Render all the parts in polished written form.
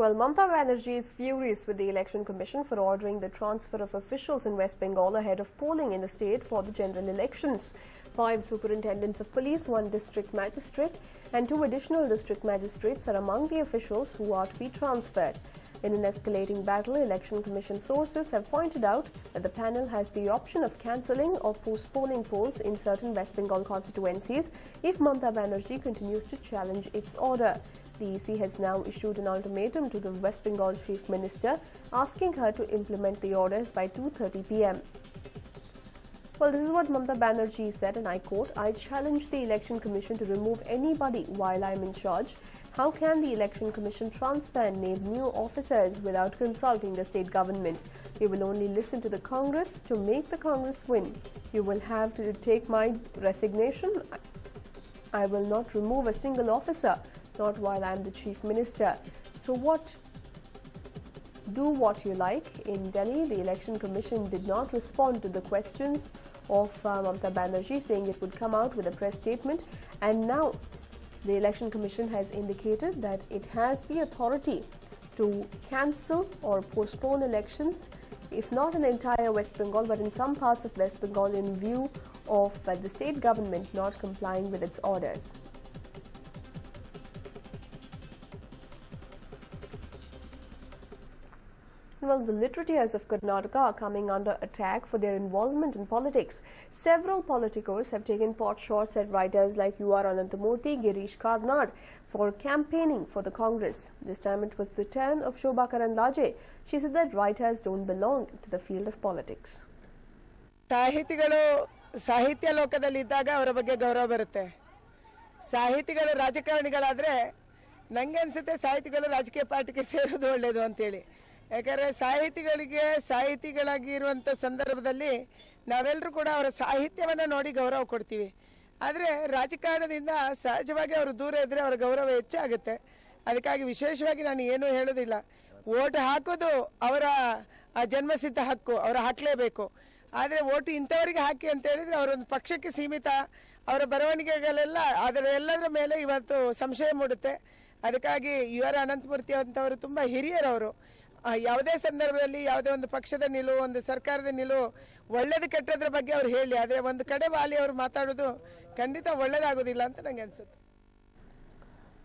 Well, Mamata Banerjee is furious with the Election Commission for ordering the transfer of officials in West Bengal ahead of polling in the state for the general elections. 5 superintendents of police, 1 district magistrate and 2 additional district magistrates are among the officials who are to be transferred. In an escalating battle, Election Commission sources have pointed out that the panel has the option of cancelling or postponing polls in certain West Bengal constituencies if Mamata Banerjee continues to challenge its order. The EC has now issued an ultimatum to the West Bengal Chief Minister, asking her to implement the orders by 2:30 p.m. Well, this is what Mamata Banerjee said, and I quote, "I challenge the Election Commission to remove anybody while I am in charge. How can the Election Commission transfer and name new officers without consulting the state government? You will only listen to the Congress to make the Congress win. You will have to take my resignation. I will not remove a single officer, not while I am the Chief Minister." So do what you like. In Delhi, the Election Commission did not respond to the questions of Mamata Banerjee, saying it would come out with a press statement. And now the Election Commission has indicated that it has the authority to cancel or postpone elections, if not in the entire West Bengal, but in some parts of West Bengal, in view of the state government not complying with its orders. Well, the literateurs of Karnataka are coming under attack for their involvement in politics. Several politicos have taken pot shots at writers like U.R. Ananthamurthy, Girish Karnad for campaigning for the Congress. This time it was the turn of Shobha Karandaje. She said that writers don't belong to the field of politics. ಸಾಹಿತಿಗಳು ಸಾಹಿತ್ಯ ಲೋಕದಲ್ಲಿ ಇದ್ದಾಗ ಅವರ ಬಗ್ಗೆ ಗೌರವ ಬರುತ್ತೆ. ಸಾಹಿತಿಗಳು ರಾಜಕಾರಣಿಗಳಾದ್ರೆ ನನಗೆ ಅನ್ಸುತ್ತೆ ಸಾಹಿತಿಗಳು ರಾಜಕೀಯ ಪಾರ್ಟಿಗೆ ಸೇರೋದು ಒಳ್ಳೆಯದು ಅಂತ ಹೇಳಿ. ಯಾಕಂದರೆ ಸಾಹಿತಿಗಳಿಗೆ ಸಾಹಿತಿಗಳಾಗಿರುವಂಥ ಸಂದರ್ಭದಲ್ಲಿ ನಾವೆಲ್ಲರೂ ಕೂಡ ಅವರ ಸಾಹಿತ್ಯವನ್ನು ನೋಡಿ ಗೌರವ ಕೊಡ್ತೀವಿ. ಆದರೆ ರಾಜಕಾರಣದಿಂದ ಸಹಜವಾಗಿ ಅವರು ದೂರ ಇದ್ದರೆ ಅವರ ಗೌರವ ಹೆಚ್ಚಾಗುತ್ತೆ. ಅದಕ್ಕಾಗಿ ವಿಶೇಷವಾಗಿ ನಾನು ಏನೂ ಹೇಳೋದಿಲ್ಲ. ವೋಟ್ ಹಾಕೋದು ಅವರ ಜನ್ಮಸಿದ್ಧ ಹಕ್ಕು, ಅವರು ಹಾಕಲೇಬೇಕು. ಆದರೆ ವೋಟ್ ಇಂಥವರಿಗೆ ಹಾಕಿ ಅಂತ ಹೇಳಿದರೆ ಅವರೊಂದು ಪಕ್ಷಕ್ಕೆ ಸೀಮಿತ, ಅವರ ಬರವಣಿಗೆಗಳೆಲ್ಲ ಅದರ ಎಲ್ಲದರ ಮೇಲೆ ಇವತ್ತು ಸಂಶಯ ಮೂಡುತ್ತೆ. ಅದಕ್ಕಾಗಿ U.R. ಅನಂತಮೂರ್ತಿ ಅಂತವರು ತುಂಬ ಹಿರಿಯರವರು. ಯಾವುದೇ ಸಂದರ್ಭದಲ್ಲಿ ಯಾವುದೇ ಒಂದು ಪಕ್ಷದ ನಿಲುವು, ಒಂದು ಸರ್ಕಾರದ ನಿಲುವು, ಒಳ್ಳೇದು ಕೆಟ್ಟದ್ರ ಬಗ್ಗೆ ಅವ್ರು ಹೇಳಿ, ಆದರೆ ಒಂದು ಕಡೆ ವಾಲಿ ಅವರು ಮಾತಾಡೋದು ಖಂಡಿತ ಒಳ್ಳೇದಾಗೋದಿಲ್ಲ ಅಂತ ನನಗೆ ಅನ್ಸುತ್ತೆ.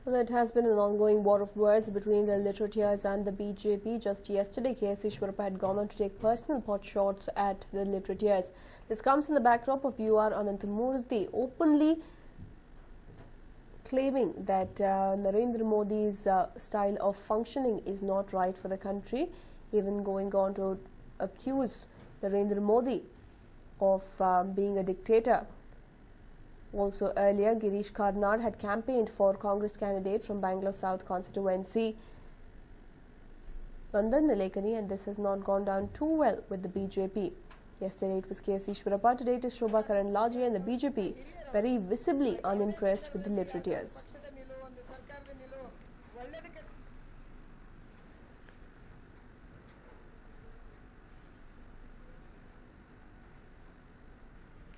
Well, it has been an ongoing war of words between the literateurs and the BJP. Just yesterday, K.S. Ishwarappa had gone on to take personal pot shots at the literateurs. This comes in the backdrop of U.R. Ananthamurthy openly claiming that Narendra Modi's style of functioning is not right for the country, even going on to accuse Narendra Modi of being a dictator. Also earlier, Girish Karnad had campaigned for Congress candidate from Bangalore South constituency, Nandan Nilekani, and this has not gone down too well with the BJP. Yesterday it was K.S. Ishwarappa, today it is Shobha Karandaje, and the BJP very visibly unimpressed with the literateurs.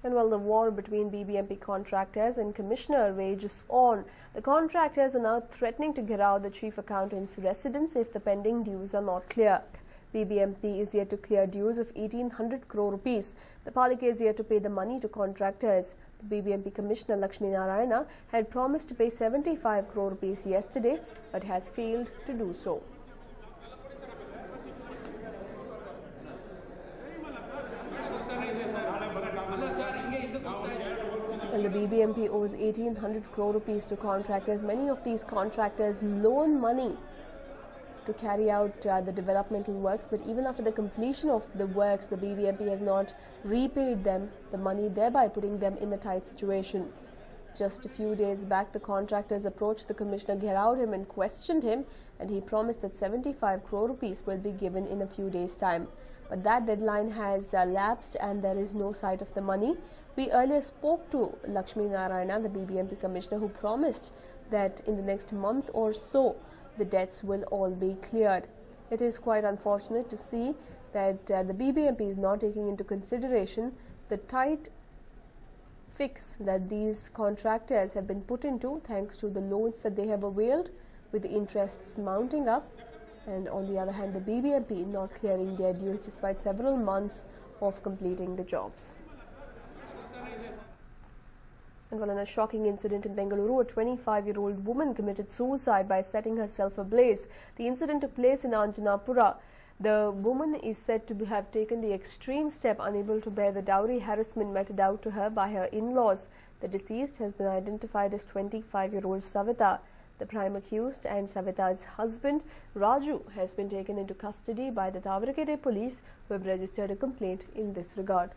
And while the war between BBMP contractors and commissioner rages on, the contractors are now threatening to get out the chief accountant's residence if the pending dues are not cleared. BBMP is yet to clear dues of 1,800 crore rupees. The Palika is yet to pay the money to contractors. The BBMP Commissioner Lakshmi Narayana had promised to pay 75 crore rupees yesterday, but has failed to do so. Well, the BBMP owes 1,800 crore rupees to contractors. Many of these contractors loan money to carry out the developmental works, but even after the completion of the works, the BBMP has not repaid them the money, thereby putting them in a tight situation. Just a few days back, the contractors approached the commissioner, gheraued him and questioned him, and he promised that 75 crore rupees will be given in a few days' time. But that deadline has lapsed and there is no sight of the money. We earlier spoke to Lakshmi Narayana, the BBMP commissioner, who promised that in the next month or so, the debts will all be cleared. It is quite unfortunate to see that the BBMP is not taking into consideration the tight fix that these contractors have been put into thanks to the loans that they have availed, with the interests mounting up And on the other hand, the BBMP not clearing their dues despite several months of completing the jobs. And well, in a shocking incident in Bengaluru, a 25-year-old woman committed suicide by setting herself ablaze. The incident took place in Anjanapura. The woman is said to have taken the extreme step, unable to bear the dowry harassment meted out to her by her in-laws. The deceased has been identified as 25-year-old Savita. The prime accused and Savita's husband, Raju, has been taken into custody by the Tavarakere police, who have registered a complaint in this regard.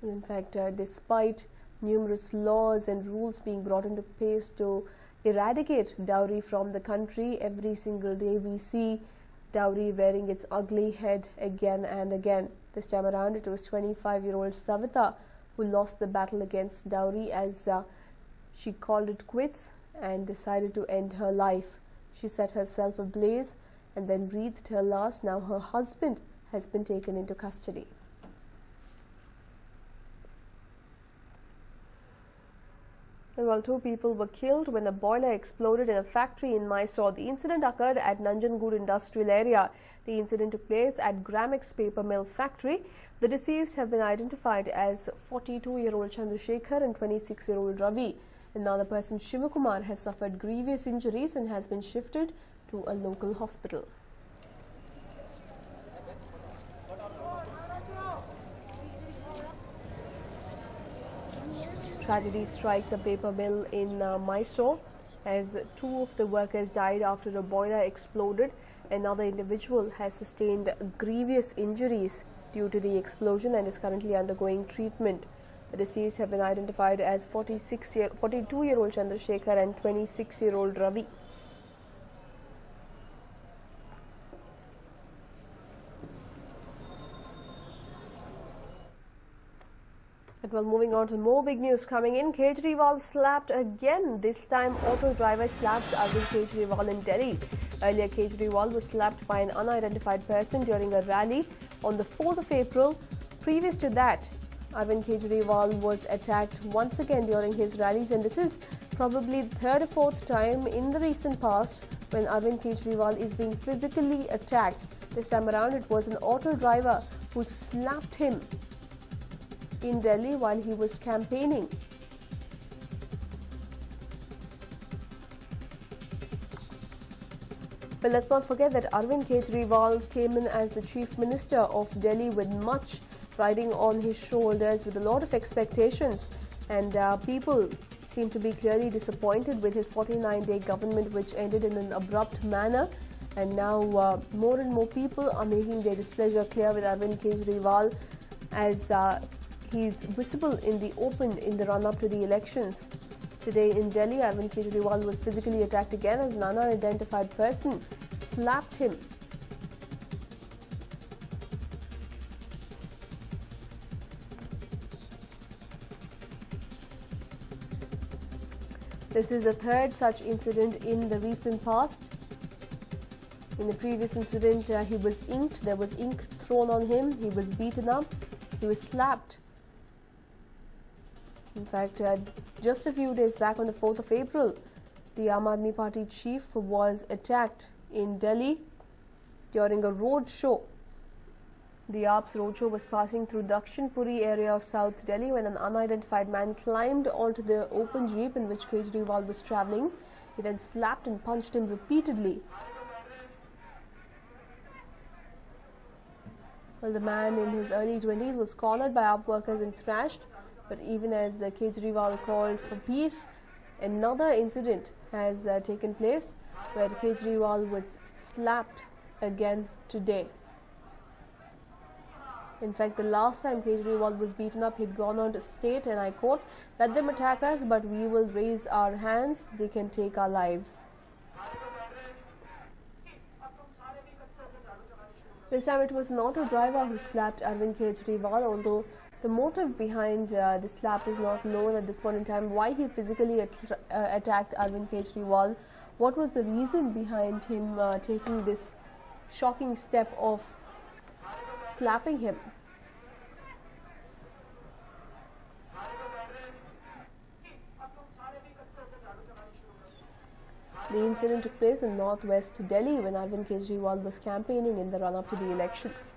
In fact, despite numerous laws and rules being brought into place to eradicate dowry from the country, every single day we see dowry rearing its ugly head again and again. This time around, it was 25-year-old Savita who lost the battle against dowry as she called it quits and decided to end her life. She set herself ablaze and then breathed her last. Now her husband has been taken into custody. And while 2 people were killed when a boiler exploded in a factory in Mysore. The incident occurred at Nanjangud industrial area. The incident took place at Gramex paper mill factory. The deceased have been identified as 42-year-old Chandrasekhar and 26-year-old Ravi. Another person, Shivakumar, has suffered grievous injuries and has been shifted to a local hospital. Tragedy strikes a paper mill in Mysore as 2 of the workers died after a boiler exploded. Another individual has sustained grievous injuries due to the explosion and is currently undergoing treatment. The deceased have been identified as 42-year-old Chandrasekhar and 26-year-old Ravi. And well, moving on to more big news coming in. Kejriwal slapped again. This time, auto driver slaps Arvind Kejriwal in Delhi. Earlier, Kejriwal was slapped by an unidentified person during a rally on the 4th of April. Previous to that, Arvind Kejriwal was attacked once again during his rallies, and this is probably the 3rd or 4th time in the recent past when Arvind Kejriwal is being physically attacked. This time around, it was an auto driver who slapped him in Delhi while he was campaigning. But let's not forget that Arvind Kejriwal came in as the Chief Minister of Delhi with much riding on his shoulders, with a lot of expectations, and people seem to be clearly disappointed with his 49-day government, which ended in an abrupt manner. And now more and more people are making their displeasure clear with Arvind Kejriwal as he's visible in the open in the run-up to the elections. Today in Delhi, Arvind Kejriwal was physically attacked again as an unidentified person slapped him. This is the 3rd such incident in the recent past. In the previous incident, he was inked. There was ink thrown on him. He was beaten up. He was slapped. In fact, just a few days back on the 4th of April, the Aam Aadmi Party chief was attacked in Delhi during a road show. The AAP's roadshow was passing through Dakshinpuri area of South Delhi when an unidentified man climbed onto the open jeep in which Kejriwal was travelling. He then slapped and punched him repeatedly. Well, the man in his early 20s was cornered by AAP workers and thrashed. But even as Kejriwal called for peace, another incident has taken place where Kejriwal was slapped again today. In fact, the last time Kejriwal was beaten up, he'd gone on to state, and I quote, "Let them attack us, but we will raise our hands. They can take our lives." This time it was an auto driver who slapped Arvind Kejriwal, although the motive behind the slap is not known at this point in time. Why he physically attacked Arvind Kejriwal? What was the reason behind him taking this shocking step of slapping him? The incident took place in northwest Delhi when Arvind Kejriwal was campaigning in the run-up to the elections.